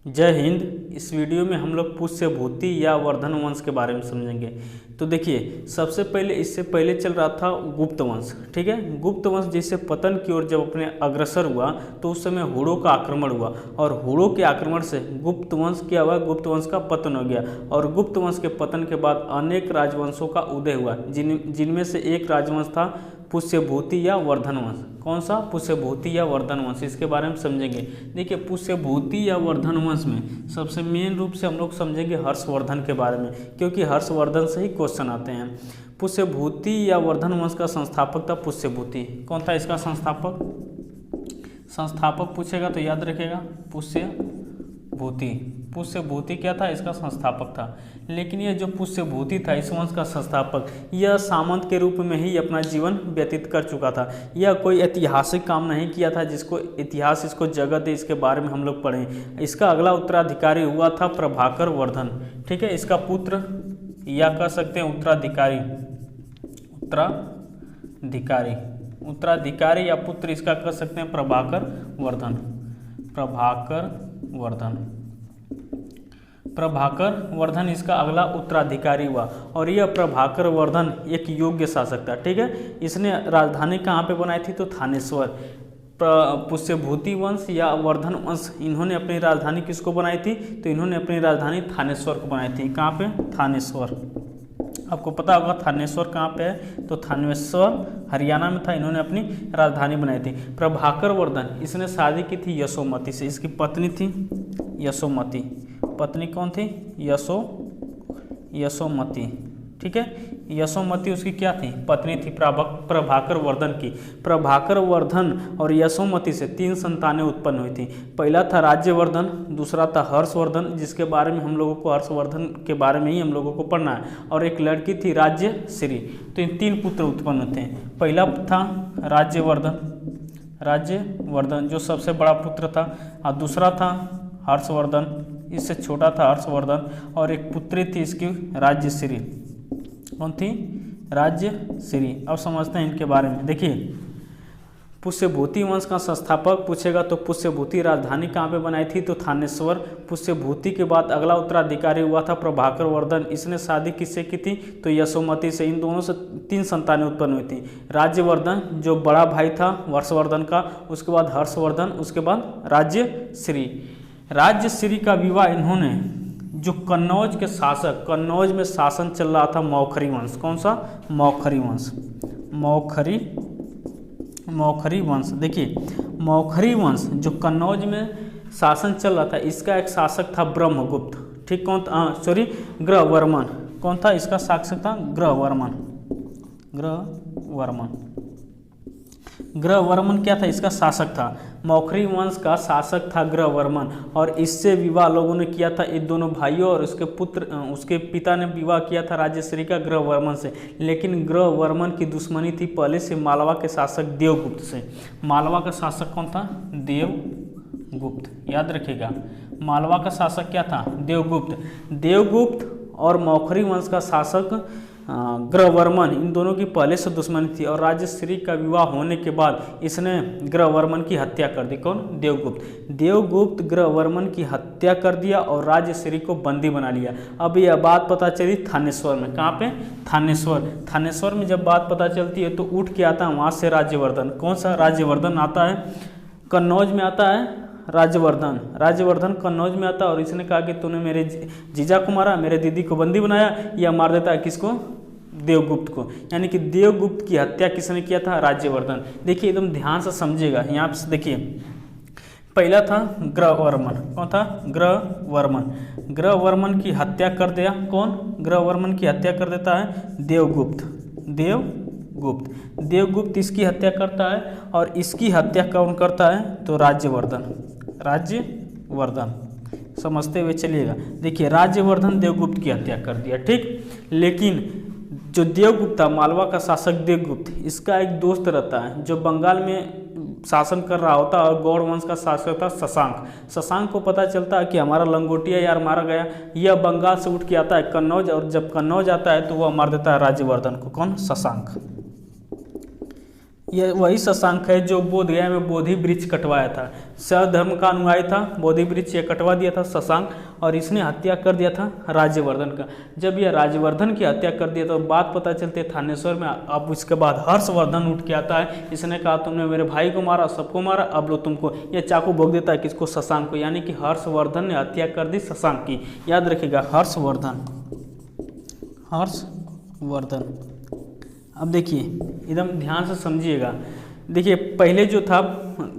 जय हिंद। इस वीडियो में हम लोग पुष्य भूति या वर्धन वंश के बारे में समझेंगे। तो देखिए, सबसे पहले इससे पहले चल रहा था गुप्त वंश। ठीक है, गुप्त वंश जैसे पतन की ओर जब अपने अग्रसर हुआ तो उस समय हुड़ों का आक्रमण हुआ और हुड़ों के आक्रमण से गुप्त वंश क्या हुआ, गुप्त वंश का पतन हो गया। और गुप्त वंश के पतन के बाद अनेक राजवंशों का उदय हुआ, जिनमें से एक राजवंश था पुष्य भूति या वर्धन वंश। कौन सा? पुष्य भूति या वर्धन वंश। इसके बारे में समझेंगे। देखिए, पुष्य भूति या वर्धन वंश में सबसे मेन रूप से हम लोग समझेंगे हर्षवर्धन के बारे में, क्योंकि हर्षवर्धन से ही क्वेश्चन आते हैं। पुष्य भूति या वर्धन वंश का संस्थापक था पुष्य भूति। कौन था इसका संस्थापक? संस्थापक पूछेगा तो याद रखेगा पुष्य भूति। पुष्य भूति क्या था? इसका संस्थापक था। लेकिन यह जो पुष्य भूति था इस वंश का संस्थापक, यह सामंत के रूप में ही अपना जीवन व्यतीत कर चुका था। यह कोई ऐतिहासिक काम नहीं किया था जिसको इतिहास इसको जगह दे, इसके बारे में हम लोग पढ़ें। इसका अगला उत्तराधिकारी हुआ था प्रभाकर वर्धन। ठीक है, इसका पुत्र या कह सकते हैं उत्तराधिकारी, उत्तराधिकारी या पुत्र इसका कह सकते हैं प्रभाकर वर्धन। प्रभाकर वर्धन इसका अगला उत्तराधिकारी हुआ और यह प्रभाकर वर्धन एक योग्य शासक था। ठीक है, इसने राजधानी कहाँ पे बनाई थी? तो थानेश्वर। पुष्य भूति वंश या वर्धन वंश, इन्होंने अपनी राजधानी किसको बनाई थी? तो इन्होंने अपनी राजधानी थानेश्वर को बनाई थी। कहाँ पे? थानेश्वर। आपको पता होगा थानेश्वर कहाँ पे है? तो थानेश्वर हरियाणा में था। इन्होंने अपनी राजधानी बनाई थी। प्रभाकर वर्धन इसने शादी की थी यशोमती से। इसकी पत्नी थी यशोमती। पत्नी कौन थी? यशोमती। ठीक है, यशोमती उसकी क्या थी? पत्नी थी प्रभाकर वर्धन की। प्रभाकर वर्धन और यशोमती से 3 संतानें उत्पन्न हुई थी। पहला था राज्यवर्धन, दूसरा था हर्षवर्धन, जिसके बारे में हम लोगों को हर्षवर्धन के बारे में ही हम लोगों को पढ़ना है, और एक लड़की थी राज्यश्री। तो इन 3 पुत्र उत्पन्न होते हैं। पहला था राज्यवर्धन जो सबसे बड़ा पुत्र था, और दूसरा था हर्षवर्धन, इससे छोटा था हर्षवर्धन, और एक पुत्री थी इसकी राज्यश्री। कौन थी? राज्यश्री। अब समझते हैं इनके बारे में। देखिए, पुष्य भूति वंश का संस्थापक पूछेगा तो पुष्य भूति राजधानी कहाँ पे बनाई थी? तो थानेश्वर। पुष्य भूति के बाद अगला उत्तराधिकारी हुआ था प्रभाकर वर्धन। इसने शादी किससे की थी? तो यशोमती से। इन दोनों से 3 संतानें उत्पन्न हुई थी। राज्यवर्धन जो बड़ा भाई था हर्षवर्धन का, उसके बाद हर्षवर्धन, उसके बाद राज्यश्री का विवाह इन्होंने जो कन्नौज के शासक, कन्नौज में शासन चल रहा था मौखरी वंश। कौन सा? मौखरी वंश। मौखरी वंश। देखिए, मौखरी वंश जो कन्नौज में शासन चल रहा था, इसका एक शासक था ब्रह्मगुप्त। ठीक, कौन था? ग्रहवर्मन। कौन था इसका शासक? था ग्रहवर्मन क्या था? इसका शासक था। मौखरी वंश का शासक था ग्रहवर्मन, और इससे विवाह लोगों ने किया था। इन दोनों भाइयों और उसके पिता ने विवाह किया था राज्यश्री का ग्रहवर्मन से। लेकिन ग्रहवर्मन की दुश्मनी थी पहले से मालवा के शासक देवगुप्त से। मालवा का शासक कौन था? देवगुप्त। याद रखिएगा, मालवा का शासक क्या था? देवगुप्त और मौखरी वंश का शासक ग्रहवर्मन, इन दोनों की पहले से दुश्मनी थी। और राज्यश्री का विवाह होने के बाद इसने ग्रहवर्मन की हत्या कर दी। कौन? देवगुप्त ग्रहवर्मन की हत्या कर दिया और राज्यश्री को बंदी बना लिया। अब यह बात पता चली थानेश्वर में। कहाँ पे? थानेश्वर में जब बात पता चलती है तो उठ के आता है वहाँ से राज्यवर्धन। कौन सा? राज्यवर्धन आता है कन्नौज में, आता है राज्यवर्धन कन्नौज में आता है, और इसने कहा कि तूने मेरे जीजा को मारा, मेरे दीदी को बंदी बनाया। या मार देता है किसको? देवगुप्त को। यानी कि देवगुप्त की हत्या किसने किया था? राज्यवर्धन। देखिए, एकदम ध्यान से समझिएगा। यहाँ से देखिए, पहला था ग्रहवर्मन। कौन था? ग्रहवर्मन की हत्या कर दिया। कौन? ग्रहवर्मन की हत्या कर देता है देवगुप्त इसकी हत्या करता है, और इसकी हत्या कौन करता है? तो राज्यवर्धन। समझते हुए चलिएगा। देखिए, राज्यवर्धन देवगुप्त की हत्या कर दिया। ठीक, लेकिन जो देवगुप्त था, मालवा का शासक देवगुप्त, इसका एक दोस्त रहता है जो बंगाल में शासन कर रहा होता, और गौड़ वंश का शासक था शशांक को पता चलता है कि हमारा लंगोटिया यार मारा गया। यह बंगाल से उठ के आता है कन्नौज, और जब कन्नौज आता है तो वह मार देता है राज्यवर्धन को। कौन? शशांक। यह वही शशांक है जो बोधगया में बोधि वृक्ष कटवाया था। शैव धर्म का अनुयायी था, बोधि वृक्ष ये कटवा दिया था शशांक, और इसने हत्या कर दिया था राज्यवर्धन का। जब यह राज्यवर्धन की हत्या कर दिया तो बात पता चलती है थानेश्वर में। अब इसके बाद हर्षवर्धन उठ के आता है, इसने कहा तुमने मेरे भाई को मारा, सबको मारा, अब लो तुमको। यह चाकू भोग देता है किसको? शशांक को, यानी कि हर्षवर्धन ने हत्या कर दी शशांक की। याद रखिएगा हर्षवर्धन, हर्षवर्धन। अब देखिए एकदम ध्यान से समझिएगा। देखिए पहले जो था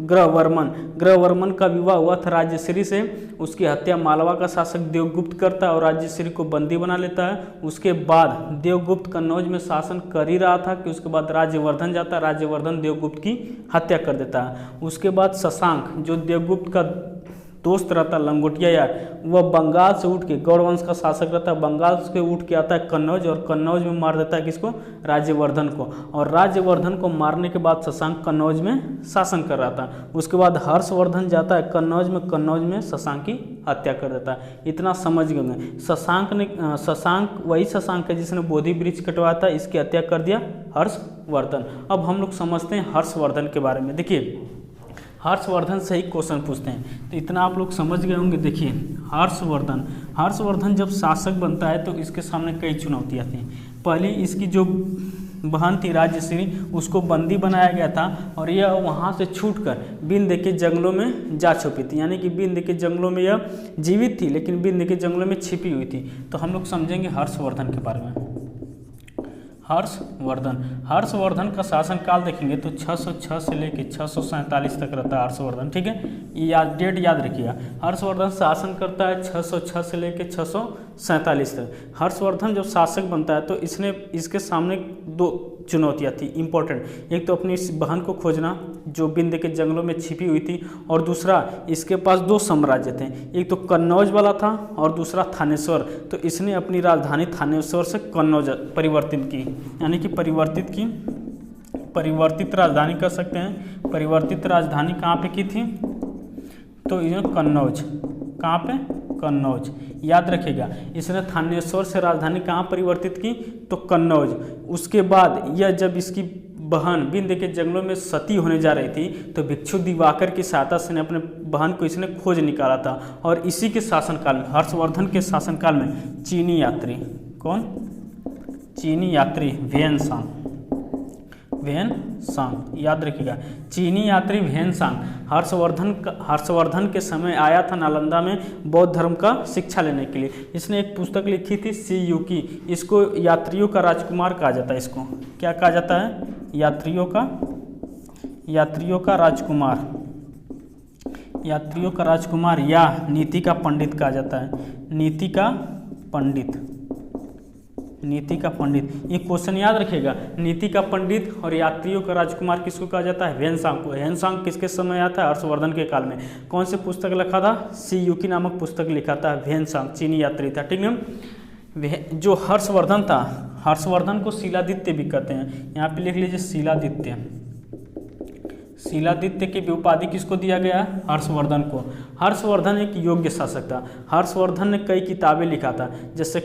ग्रहवर्मन का विवाह हुआ था राज्यश्री से। उसकी हत्या मालवा का शासक देवगुप्त करता है और राज्यश्री को बंदी बना लेता है। उसके बाद देवगुप्त कन्नौज में शासन कर ही रहा था कि उसके बाद राज्यवर्धन जाता है, राज्यवर्धन देवगुप्त की हत्या कर देता है। उसके बाद शशांक जो देवगुप्त का दोस्त रहता लंगोटिया यार, वह बंगाल से उठ के, गौड़ वंश का शासक रहता है, बंगाल से उठ के आता है कन्नौज, और कन्नौज में मार देता है किसको? राज्यवर्धन को। और राज्यवर्धन को मारने के बाद शशांक कन्नौज में शासन कर रहा था। उसके बाद हर्षवर्धन जाता है कन्नौज में शशांक की हत्या कर देता है। इतना समझ गए। शशांक वही शशांक है जिसने बोधि वृक्ष कटवाया था, इसकी हत्या कर दिया हर्षवर्धन। अब हम लोग समझते हैं हर्षवर्धन के बारे में। देखिए हर्षवर्धन से ही क्वेश्चन पूछते हैं, तो इतना आप लोग समझ गए होंगे। देखिए हर्षवर्धन जब शासक बनता है तो इसके सामने कई चुनौतियाँ थी। पहली, इसकी जो बहन थी राज्यश्री, उसको बंदी बनाया गया था और यह वहाँ से छूटकर बिंद के जंगलों में जा छुपी थी। यानी कि बिंद के जंगलों में यह जीवित थी लेकिन बिंद के जंगलों में छिपी हुई थी। तो हम लोग समझेंगे हर्षवर्धन के बारे में। हर्षवर्धन का शासन काल देखेंगे तो 606 से लेकर 647 तक रहता है हर्षवर्धन। ठीक है, ये डेट याद रखिएगा। हर्षवर्धन शासन करता है 606 से लेकर 647 तक। हर्षवर्धन जब शासक बनता है तो इसके सामने दो चुनौतियाँ थी इंपॉर्टेंट। एक तो अपनी इस बहन को खोजना जो बिंद के जंगलों में छिपी हुई थी, और दूसरा इसके पास दो साम्राज्य थे, एक तो कन्नौज वाला था और दूसरा थानेश्वर। तो इसने अपनी राजधानी थानेश्वर से कन्नौज परिवर्तित की, यानी कि परिवर्तित राजधानी कर सकते हैं। परिवर्तित राजधानी कहाँ पे की थी? तो ये कन्नौज। कहाँ पे? कन्नौज। याद रखिएगा, इसने थानेश्वर से राजधानी कहाँ परिवर्तित की? तो कन्नौज। उसके बाद यह जब इसकी बहन बिंद के जंगलों में सती होने जा रही थी तो भिक्षु दिवाकर की सहायता से अपने बहन को इसने खोज निकाला था। और इसी के शासनकाल में, हर्षवर्धन के शासनकाल में, चीनी यात्री, कौन? चीनी यात्री वेनसांग। याद रखिएगा, चीनी यात्री वेनसांग हर्षवर्धन के समय आया था नालंदा में बौद्ध धर्म का शिक्षा लेने के लिए। इसने एक पुस्तक लिखी थी सी यू की। इसको यात्रियों का राजकुमार कहा जाता है। इसको क्या कहा जाता है? यात्रियों का राजकुमार या नीति का पंडित कहा जाता है। नीति का पंडित, ये क्वेश्चन याद रखिएगा। नीति का पंडित और यात्रियों का राजकुमार किसको कहा जाता है? वेनसांग को। वेनसांग किसके समय आता है? हर्षवर्धन के काल में। कौन से पुस्तक लिखा था? सी यू की नामक पुस्तक लिखा था। वेनसांग चीनी यात्री था। ठीक है। जो हर्षवर्धन था, हर्षवर्धन को शिलादित्य भी कहते हैं। यहाँ पे लिख लीजिए शिलादित्य की भी उपाधि किसको दिया गया? हर्षवर्धन को। हर्षवर्धन एक योग्य शासक था। हर्षवर्धन ने कई किताबें लिखा था, जैसे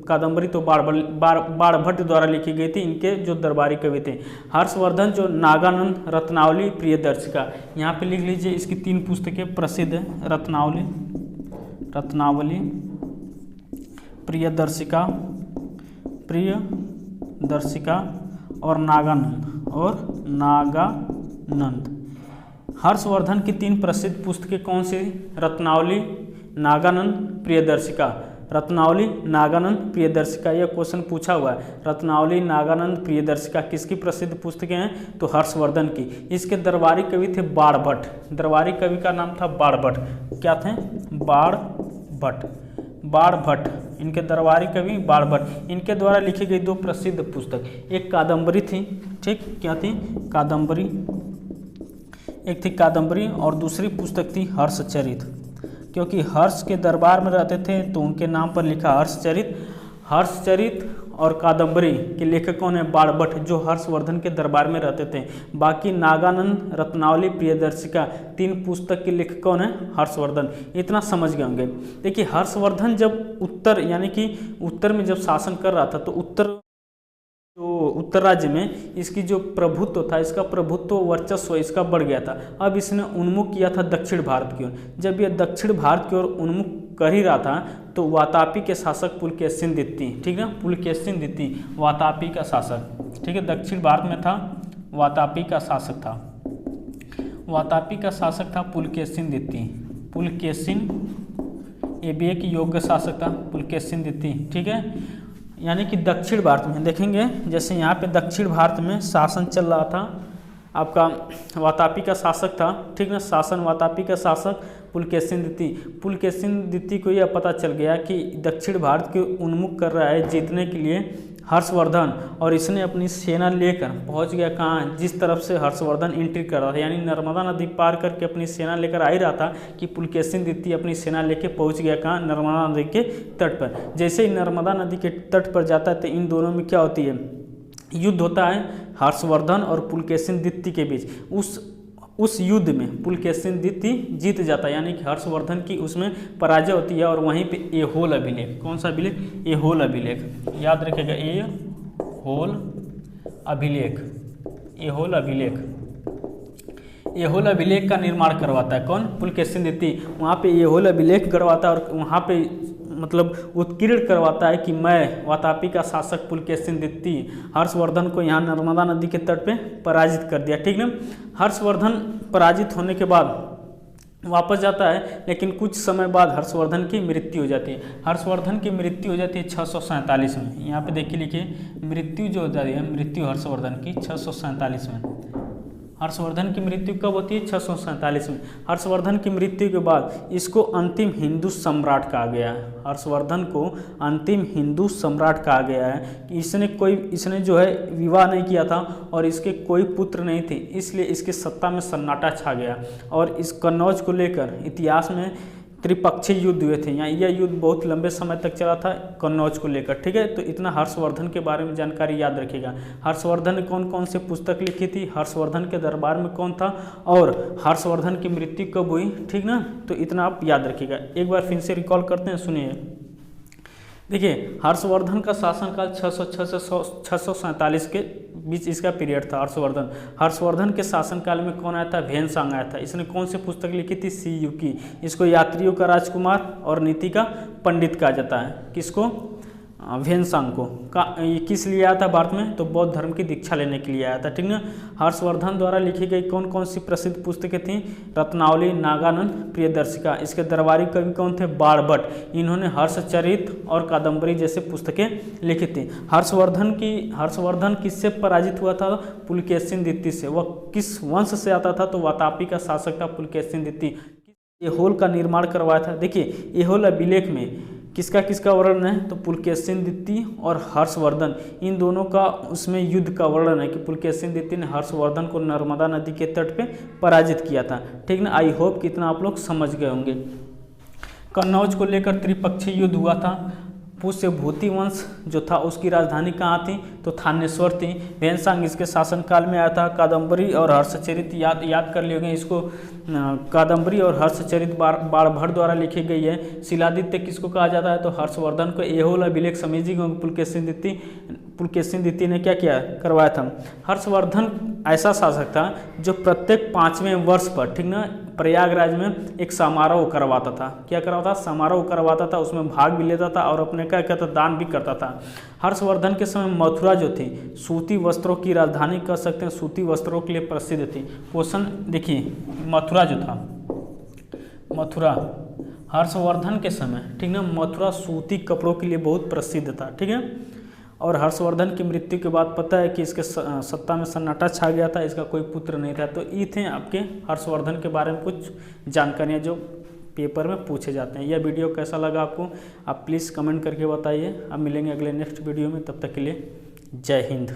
कादम्बरी तो बाणभट्ट द्वारा लिखी गई थी। इनके जो दरबारी कवि थे हर्षवर्धन, जो नागानंद, रत्नावली, प्रियदर्शिका। यहाँ पे लिख लीजिए इसकी 3 पुस्तकें प्रसिद्ध है। रत्नावली, प्रियदर्शिका और नागानंद। हर्षवर्धन की 3 प्रसिद्ध पुस्तकें कौन सी? रत्नावली, नागानंद, प्रियदर्शिका। रत्नावली, नागानंद, प्रियदर्शिका, यह क्वेश्चन पूछा हुआ है। रत्नावली, नागानंद, प्रियदर्शिका किसकी प्रसिद्ध पुस्तकें हैं? तो हर्षवर्धन की। इसके दरबारी कवि थे बाणभट्ट। दरबारी कवि का नाम था बाणभट्ट। क्या थे? बाणभट्ट। इनके दरबारी कवि बाणभट्ट। इनके द्वारा लिखी गई 2 प्रसिद्ध पुस्तक, एक कादम्बरी थी। ठीक, क्या थी? कादम्बरी। एक थी कादम्बरी और दूसरी पुस्तक थी हर्षचरित। क्योंकि हर्ष के दरबार में रहते थे तो उनके नाम पर लिखा हर्षचरित और कादम्बरी के लेखक कौन है? बाणभट्ट, जो हर्षवर्धन के दरबार में रहते थे। बाकी नागानंद, रत्नावली, प्रियदर्शिका 3 पुस्तक के लेखक कौन है? हर्षवर्धन। इतना समझ गए होंगे। देखिए हर्षवर्धन जब उत्तर में जब शासन कर रहा था तो उत्तर तो उत्तर राज्य में इसकी जो प्रभुत्व था, इसका प्रभुत्व वर्चस्व इसका बढ़ गया था। अब इसने उन्मुख किया था दक्षिण भारत की ओर। जब यह दक्षिण भारत की ओर उन्मुख कर ही रहा था तो वातापी के शासक पुलकेशिन द्वितीय, ठीक है, पुलकेशिन द्वितीय वातापी का शासक, ठीक है, दक्षिण भारत में था, वातापी का शासक था, वातापी का शासक था पुलकेशिन द्वितीय, पुलकेशिन, ये भी एक योग्य शासक था पुलकेशिन द्वितीय, ठीक है। यानी कि दक्षिण भारत में देखेंगे, जैसे यहाँ पे दक्षिण भारत में शासन चल रहा था, आपका वातापी का शासक था, ठीक ना, शासन वातापी का शासक पुलकेशिन द्वितीय। पुलकेशिन द्वितीय को यह पता चल गया कि दक्षिण भारत के उन्मुख कर रहा है जीतने के लिए हर्षवर्धन, और इसने अपनी सेना लेकर पहुंच गया कहाँ, जिस तरफ से हर्षवर्धन एंट्री कर रहा था, यानी नर्मदा नदी पार करके अपनी सेना लेकर आ ही रहा था कि पुलकेशिन द्वितीय अपनी सेना लेकर पहुंच गया कहाँ, नर्मदा नदी के तट पर। जैसे ही नर्मदा नदी के तट पर जाता है तो इन दोनों में क्या होती है, युद्ध होता है हर्षवर्धन और पुलकेशिन द्वितीय के बीच। उस युद्ध में पुलकेशिन द्वितीय जीत जाता है, यानी कि हर्षवर्धन की उसमें पराजय होती है, और वहीं पे एहोल अभिलेख, कौन सा अभिलेख, एहोल अभिलेख, याद रखिएगा, एहोल अभिलेख, एहोल अभिलेख, एहोल अभिलेख का निर्माण करवाता है कौन, पुलकेशिन द्वितीय। वहाँ पे एहोल अभिलेख करवाता है और वहाँ पे मतलब उत्कीर्ण करवाता है कि मैं वातापी का शासक पुलकेशिन द्वितीय हर्षवर्धन को यहाँ नर्मदा नदी के तट पे पराजित कर दिया, ठीक ना। हर्षवर्धन पराजित होने के बाद वापस जाता है, लेकिन कुछ समय बाद हर्षवर्धन की मृत्यु हो जाती है। हर्षवर्धन की मृत्यु हो जाती है 647 में, यहाँ पे देखिए लिखिए, मृत्यु जो हो जाती है, मृत्यु हर्षवर्धन की 647 में। हर्षवर्धन की मृत्यु कब होती है, 647 में। हर्षवर्धन की मृत्यु के बाद इसको अंतिम हिंदू सम्राट कहा गया है, हर्षवर्धन को अंतिम हिंदू सम्राट कहा गया है। इसने जो है विवाह नहीं किया था और इसके कोई पुत्र नहीं थे, इसलिए इसकी सत्ता में सन्नाटा छा गया। और इस कन्नौज को लेकर इतिहास में त्रिपक्षीय युद्ध हुए थे, यहाँ यह युद्ध बहुत लंबे समय तक चला था कन्नौज को लेकर, ठीक है। तो इतना हर्षवर्धन के बारे में जानकारी याद रखिएगा। हर्षवर्धन ने कौन कौन से पुस्तक लिखी थी, हर्षवर्धन के दरबार में कौन था, और हर्षवर्धन की मृत्यु कब हुई, ठीक ना। तो इतना आप याद रखिएगा। एक बार फिर से रिकॉल करते हैं, सुनिए। देखिए, हर्षवर्धन का शासनकाल 606 से 647 के बीच इसका पीरियड था। हर्षवर्धन के शासनकाल में कौन आया था, भ्वेनसांग आया था। इसने कौन सी पुस्तक लिखी थी, सी यू की। इसको यात्रियों का राजकुमार और नीति का पंडित कहा जाता है। किसको, भ्वेनसांग को। ये किस लिए आया था भारत में, तो बौद्ध धर्म की दीक्षा लेने के लिए आया था, ठीक ना। हर्षवर्धन द्वारा लिखी गई कौन कौन सी प्रसिद्ध पुस्तकें थीं, रत्नावली, नागानंद, प्रियदर्शिका। इसके दरबारी कवि कौन थे, बाणभट्ट। इन्होंने हर्षचरित और कादम्बरी जैसे पुस्तकें लिखी थी। हर्षवर्धन किससे पराजित हुआ था, पुलकेशिन द्वितीय से। वह किस वंश से आता था, तो वातापी का शासक था पुलकेशिन द्वितीय। एहोल का निर्माण करवाया था। देखिए, एहोल अभिलेख में किसका किसका वर्णन है, तो पुलकेशिन द्वितीय और हर्षवर्धन, इन दोनों का उसमें युद्ध का वर्णन है कि पुलकेशिन द्वितीय ने हर्षवर्धन को नर्मदा नदी के तट पे पराजित किया था, ठीक ना। आई होप कितना आप लोग समझ गए होंगे। कन्नौज को लेकर त्रिपक्षीय युद्ध हुआ था। पुष्यभूति वंश जो था उसकी राजधानी कहाँ थी, तो थानेश्वर थी। भ्वेनसांग इसके शासनकाल में आया था। कादम्बरी और हर्षचरित याद कर लिए इसको। कादम्बरी और हर्षचरित बाणभट्ट द्वारा लिखी गई है। शिलादित्य किसको कहा जाता है, तो हर्षवर्धन को। एहोल अभिलेख समझिए पुलकेशिन द्वितीय ने क्या किया, करवाया था। हर्षवर्धन ऐसा शासक था जो प्रत्येक 5वें वर्ष पर, ठीक ना, प्रयागराज में एक समारोह करवाता था। क्या करवाता, समारोह करवाता था, उसमें भाग भी लेता था और अपने क्या कहता, दान भी करता था। हर्षवर्धन के समय मथुरा जो थी सूती वस्त्रों की राजधानी कह सकते हैं, सूती वस्त्रों के लिए प्रसिद्ध थी। क्वेश्चन देखिए, मथुरा जो था, मथुरा हर्षवर्धन के समय, ठीक ना, मथुरा सूती कपड़ों के लिए बहुत प्रसिद्ध था, ठीक है। और हर्षवर्धन की मृत्यु के बाद पता है कि इसके सत्ता में सन्नाटा छा गया था, इसका कोई पुत्र नहीं था। तो ये थे आपके हर्षवर्धन के बारे में कुछ जानकारियाँ जो पेपर में पूछे जाते हैं। यह वीडियो कैसा लगा आपको, आप प्लीज़ कमेंट करके बताइए। अब मिलेंगे अगले नेक्स्ट वीडियो में, तब तक के लिए जय हिंद।